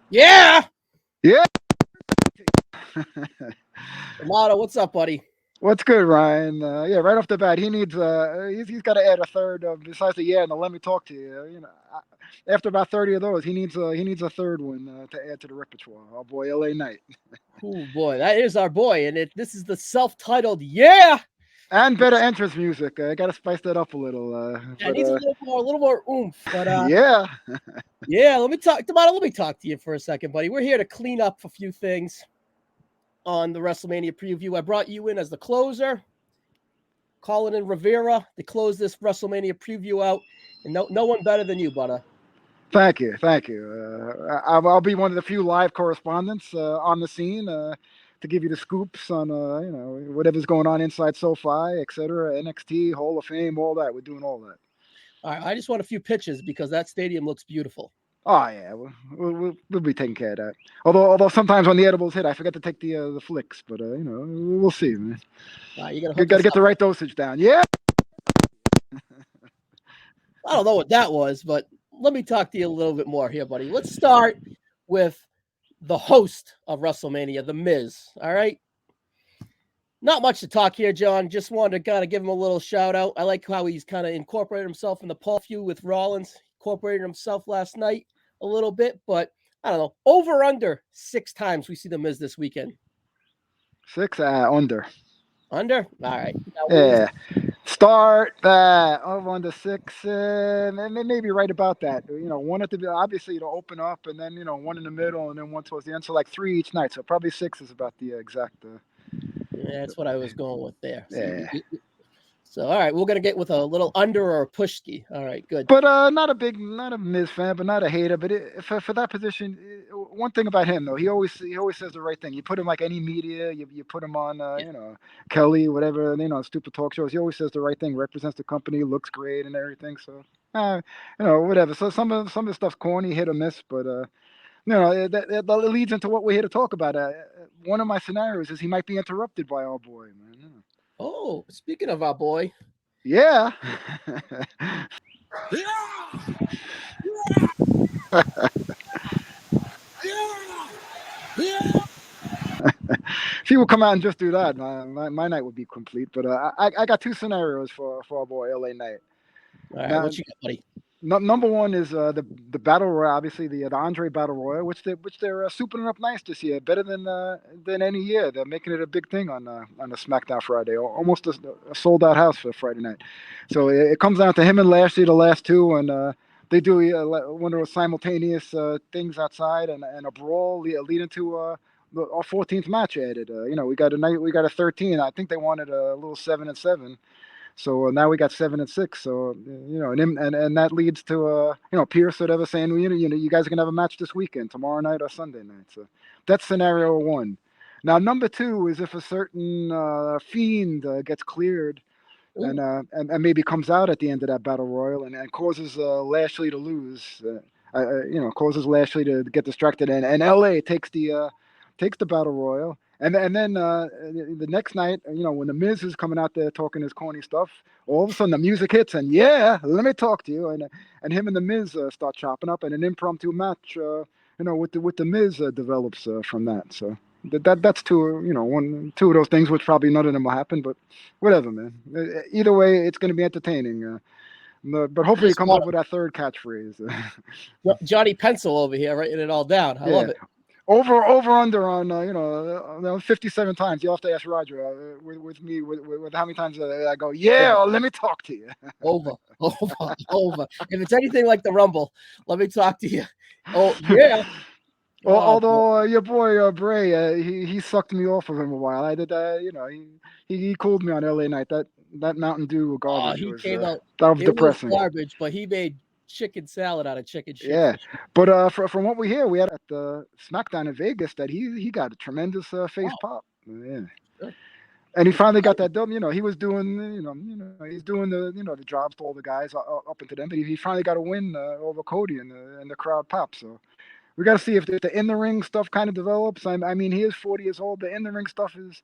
Yeah. Yeah. Amato, what's up, buddy? What's good, Ryan? Yeah, right off the bat, he needs he's got to add a third besides the yeah and the let me talk to you. After about 30 of those, he needs a third one to add to the repertoire. Oh boy, L.A. Knight, Oh boy, that is our boy, and this is the self-titled "Yeah." and better entrance music. I got to spice that up a little. Yeah, it But needs a little more oomph. But yeah, yeah, let me talk, Amato. Let me talk to you for a second, buddy. We're here to clean up a few things on the WrestleMania preview. I brought you in as the closer, Colin and Rivera, to close this WrestleMania preview out, and no one better than you, butter. thank you, thank you. I'll be one of the few live correspondents on the scene. To give you the scoops on whatever's going on inside SoFi, etc., NXT, Hall of Fame, all that. We're doing all that. All right, I just want a few pitches because that stadium looks beautiful. Oh yeah, we'll be taking care of that. Although sometimes when the edibles hit, I forget to take the flicks. But we'll see, man. All right, you're gonna hook Got to us get up. the right dosage down. Yeah. I don't know what that was, but let me talk to you a little bit more here, buddy. Let's start with the host of WrestleMania, The Miz. All right. Not much to talk here, John. Just wanted to kind of give him a little shout out. I like how he's kind of incorporated himself in the Paul feud with Rollins, incorporated himself last night a little bit, but I don't know. Over under 6 times we see The Miz this weekend. 6 under. Under? All right. Yeah. Start over on the 6, and maybe right about that. One at the obviously to open up, and then one in the middle, and then one towards the end. So like 3 each night. So probably 6 is about the exact. Yeah, that's what I was going with there. Yeah. So, all right, we're gonna get with a little under or a push ski. All right, good. But not a Miz fan, but not a hater. But for that position, one thing about him though, he always says the right thing. You put him like any media, you put him on, Kelly, whatever, stupid talk shows. He always says the right thing, represents the company, looks great and everything. So, whatever. So some of the stuff's corny, hit or miss, but that leads into what we're here to talk about. One of my scenarios is he might be interrupted by our boy, man. Oh, speaking of our boy, Yeah. If he would come out and just do that, my night would be complete. But I got 2 scenarios for our boy LA Knight. all right, Now, what you got, buddy? number one is the battle royal, obviously the Andre battle royal, which they're souping up nice this year, better than any year. They're making it a big thing on the SmackDown Friday, almost a sold out house for Friday night. So it comes down to him and Lashley, the last two, and they do one of those simultaneous things outside and a brawl leading to our 14th match added. We got a 13. I think they wanted a little 7-7. So now we got 7-6. So and that leads to Pierce or whatever saying you guys are gonna have a match this weekend, tomorrow night or Sunday night. So that's scenario one. Now number two is if a certain fiend gets cleared and maybe comes out at the end of that battle royal and causes Lashley to lose. Causes Lashley to get distracted, and LA takes the battle royal. And then the next night, when the Miz is coming out there talking his corny stuff, all of a sudden the music hits, and yeah, let me talk to you, and him and the Miz start chopping up, and an impromptu match, with the Miz develops from that. So that's two of those things, which probably none of them will happen, but whatever, man. Either way, it's going to be entertaining. But hopefully, he comes up with that third catchphrase. Johnny Pencil over here writing it all down. I love it. Over under on 57 times. You'll have to ask Roger with me with how many times I go. Yeah, let me talk to you. Over. If it's anything like the Rumble, let me talk to you. Oh yeah. Although your boy Bray, he sucked me off of him a while. I did he cooled me on LA Knight. That Mountain Dew garbage he was came out. that was It depressing. was garbage, but he made chicken salad out of chicken shit. Yeah, but from what we hear, we had at the SmackDown in Vegas that he got a tremendous face pop. Yeah. And he finally got that dub. He was doing, he's doing the jobs to all the guys up into them. But he finally got a win over Cody, and the crowd popped. So we got to see if the in the ring stuff kind of develops. I mean, he is 40 years old. The in the ring stuff is,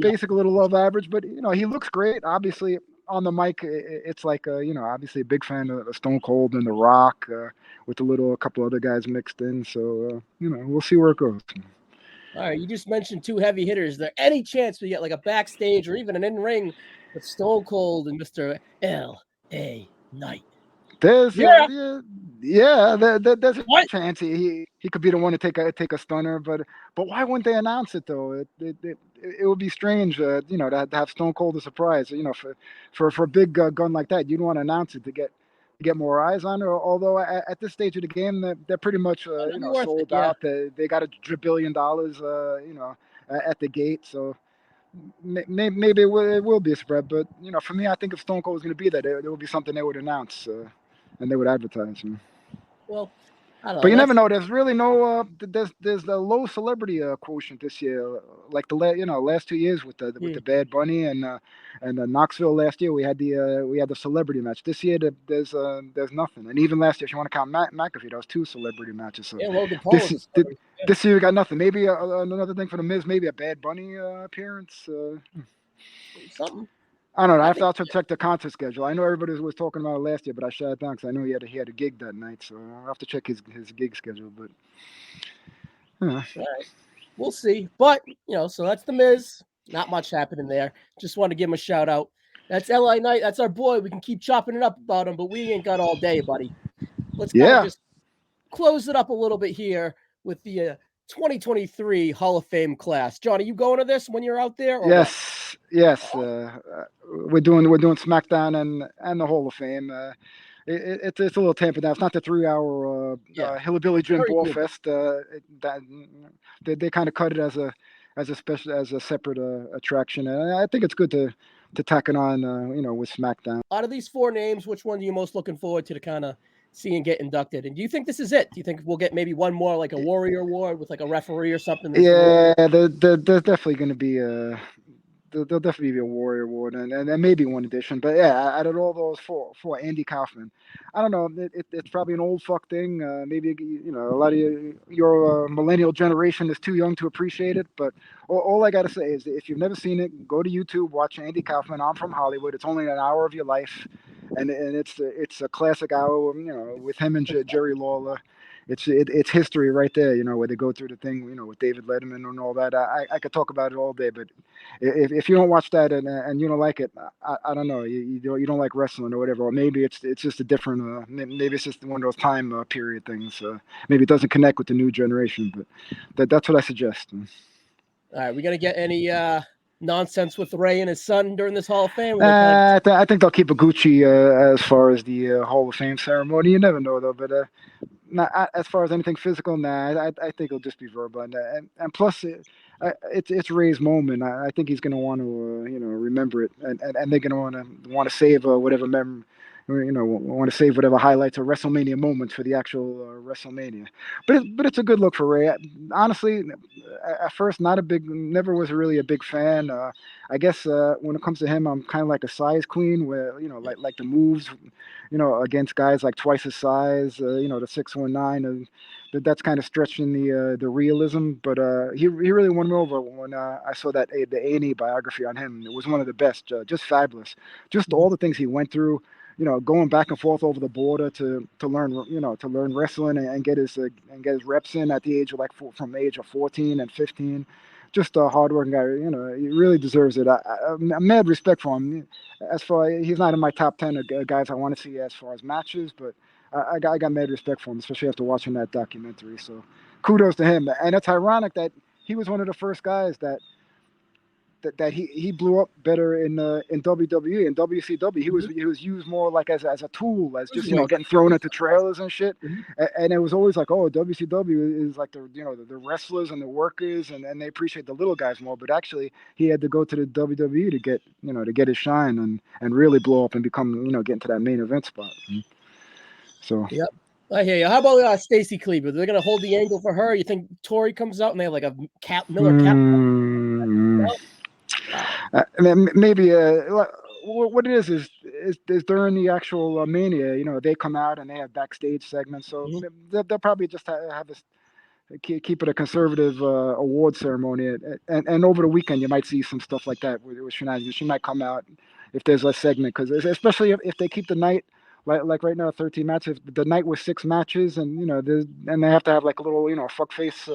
basic, a little above average. But he looks great. Obviously, on the mic, it's like obviously a big fan of Stone Cold and The Rock, with a couple other guys mixed in. So we'll see where it goes. All right, you just mentioned two heavy hitters. Is there any chance we get like a backstage or even an in-ring with Stone Cold and Mr. L.A. Knight? There's Yeah. there's a What? chance he could be the one to take a stunner, but why wouldn't they announce it though? It would be strange, to have Stone Cold a surprise. For a big gun like that, you'd want to announce it to get more eyes on it. Although at this stage of the game, they're pretty much That'd be worth it. sold Yeah. out. They got $1 billion at the gate, so maybe it will be a spread. But for me, I think if Stone Cold was going to be there, there would be something they would announce. And they would advertise. Well, I don't But know. you never know. There's really no. There's the low celebrity quotient this year. Like last 2 years with the Bad Bunny and Knoxville last year we had the celebrity match. This year there's nothing. And even last year, if you want to count McAfee, there was 2 celebrity matches. So Logan Paul this was a celebrity. this year we got nothing. Maybe another thing for the Miz. Maybe a Bad Bunny appearance. Something. I don't know. I have to check the concert schedule. I know everybody was talking about it last year, but I shut it down because I knew he had a gig that night. So I'll have to check his gig schedule. But All right. We'll see. But so that's the Miz. Not much happening there. Just want to give him a shout out. That's L.A. Knight. That's our boy. We can keep chopping it up about him, but we ain't got all day, buddy. Let's kind of just close it up a little bit here with the 2023 Hall of Fame class. John, are you going to this when you're out there? Or yes. We're doing SmackDown and the Hall of Fame. It's a little tampered down. It's not the 3-hour Hillbilly Jim Ball Fest. They kind of cut it as a separate attraction, and I think it's good to tack it on, with SmackDown. Out of these 4 names, which one are you most looking forward to kind of seeing get inducted? And do you think this is it? Do you think we'll get maybe one more, like a Warrior Award with like a referee or something? Yeah, there's definitely going to be there'll definitely be a Warrior Award and maybe one addition. But yeah, out of all those for Andy Kaufman, I don't know. It's probably an old fuck thing. Maybe a lot of your millennial generation is too young to appreciate it. But all I got to say is, if you've never seen it, go to YouTube, watch Andy Kaufman. I'm from Hollywood. It's only an hour of your life, and it's a classic hour. With him and Jerry Lawler. It's history right there, where they go through the thing, with David Letterman and all that. I could talk about it all day, but if you don't watch that and you don't like it, I don't know, you don't like wrestling or whatever, or maybe it's just a different, maybe it's just one of those time period things. Maybe it doesn't connect with the new generation, but that's what I suggest. All right, we gonna get any nonsense with Ray and his son during this Hall of Fame? I think they'll keep a Gucci as far as the Hall of Fame ceremony. You never know though, but. Not as far as anything physical, I think it'll just be verbal, and plus it's Ray's moment. I think he's going to want to remember it, and they're going to want to save whatever want to save whatever highlights or WrestleMania moments for the actual WrestleMania. But it's a good look for Ray. Honestly, at first never was really a big fan. I guess when it comes to him, I'm kind of like a size queen, where like the moves, against guys like twice his size, the 619, and that's kind of stretching the realism. But he really won me over when I saw the A&E biography on him. It was one of the best, just fabulous. Just all the things he went through. Going back and forth over the border to learn wrestling and get his reps in at the age of from the age of 14 and 15. Just a hardworking guy. He really deserves it. I'm mad respect for him. He's not in my top 10 of guys I want to see as far as matches, but I got mad respect for him, especially after watching that documentary. So kudos to him. And it's ironic that he was one of the first guys that he blew up better in WWE and WCW. He was used more like as a tool, as just getting thrown into trailers and shit. And it was always like, oh, WCW is like the wrestlers and the workers, and they appreciate the little guys more. But actually, he had to go to the WWE to get his shine and really blow up and become get into that main event spot. So yep. I hear you. How about Stacy Cleaver? They're gonna hold the angle for her. You think Tori comes out and they have like a Miller cap? Maybe what it is during the actual Mania, they come out and they have backstage segments, so they'll probably just have this keep it a conservative award ceremony, and over the weekend you might see some stuff like that with shenanigans. She might come out, if there's a segment, because especially if they keep the night like right now 13 matches. If the night was 6 matches, and and they have to have like a little fuck face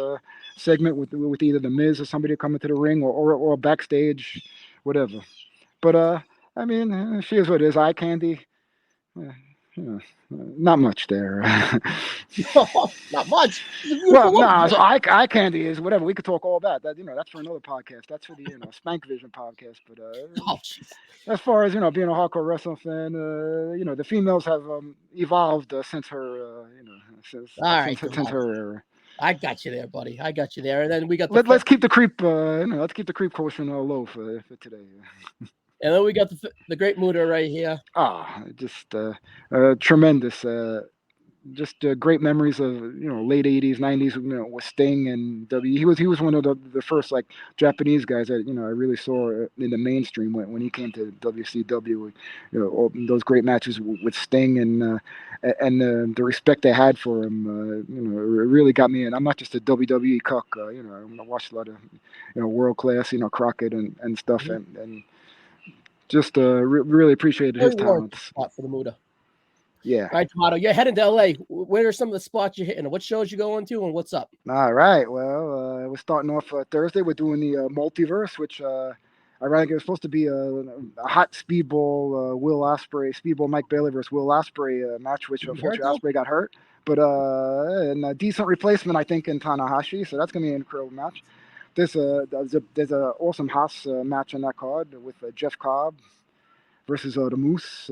segment with either the Miz or somebody coming to the ring or backstage, whatever. But I mean, she is what it is. Eye candy. Uh, not much there. Not much. She's a Well, beautiful woman. nah. So eye candy is whatever. We could talk all about that. That's for another podcast. That's for the Spank Vision podcast. But Oh, jeez. as far as being a hardcore wrestling fan, the females have evolved since her, All right, since her era. I got you there, buddy. I got you there. And then we got Let's keep the creep, let's keep the creep quotient low for today. and then we got the Great Muta right here. Just tremendous. Just great memories of late 80s 90s with Sting and he was one of the first like Japanese guys that I really saw in the mainstream when he came to WCW. All those great matches with Sting and the respect they had for him. It really got me in. I'm not just a WWE cuck. I watched a lot of world class Crockett and stuff and just really appreciated his talents. Spot for the Muta. Yeah. All right, Tomato, you're heading to LA. Where are some of the spots you're hitting? What shows you going to, and what's up? All right. Well, we're starting off Thursday. We're doing the Multiverse, which ironically it was supposed to be a hot Speedball Will Ospreay, Speedball Mike Bailey versus Will Ospreay match, which unfortunately Ospreay got hurt. But and a decent replacement, I think, in Tanahashi. So that's gonna be an incredible match. There's a awesome Haas match on that card with Jeff Cobb versus the Moose.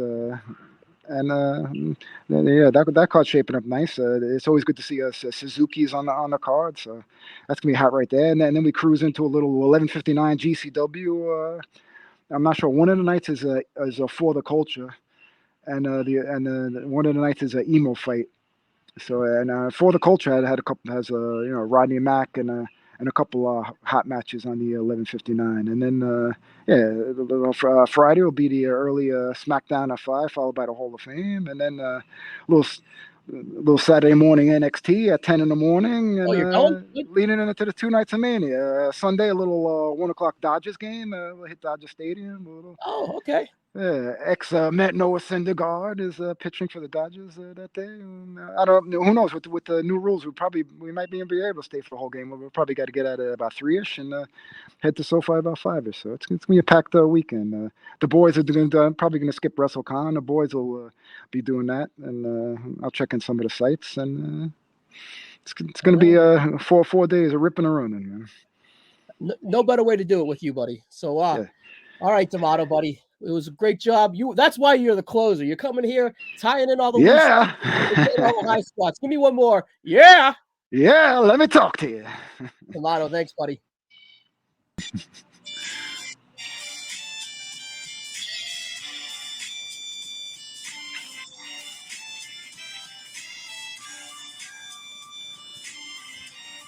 And that card's shaping up nice. It's always good to see Suzuki's on the card, so that's gonna be hot right there. And then we cruise into a little 11:59 GCW. I'm not sure. One of the nights is For the Culture, and one of the nights is an emo fight. So For the Culture had a couple Rodney Mack and a couple of hot matches on the 11:59, and then Friday will be the early SmackDown at 5, followed by the Hall of Fame, and then little Saturday morning NXT at 10 in the morning, and you're going? leading into the 2 nights of Mania. Sunday a little 1 o'clock Dodgers game. We'll hit Dodger Stadium. Oh, okay. Met Noah Syndergaard is pitching for the Dodgers that day. I don't know. Who knows? With the new rules, we might be able to stay for the whole game. We'll probably got to get out at about 3ish and head to SoFi about 5ish. So it's gonna be a packed weekend. The boys are probably gonna skip WrestleCon. The boys will be doing that, and I'll check in some of the sites. And it's gonna be 4 days of ripping and running. Man. No better way to do it with you, buddy. So all right, Tomato, buddy. It was a great job. That's why you're the closer. You're coming here, tying in all the all the high spots. Give me one more. Yeah. Yeah, let me talk to you. Tomato, thanks, buddy.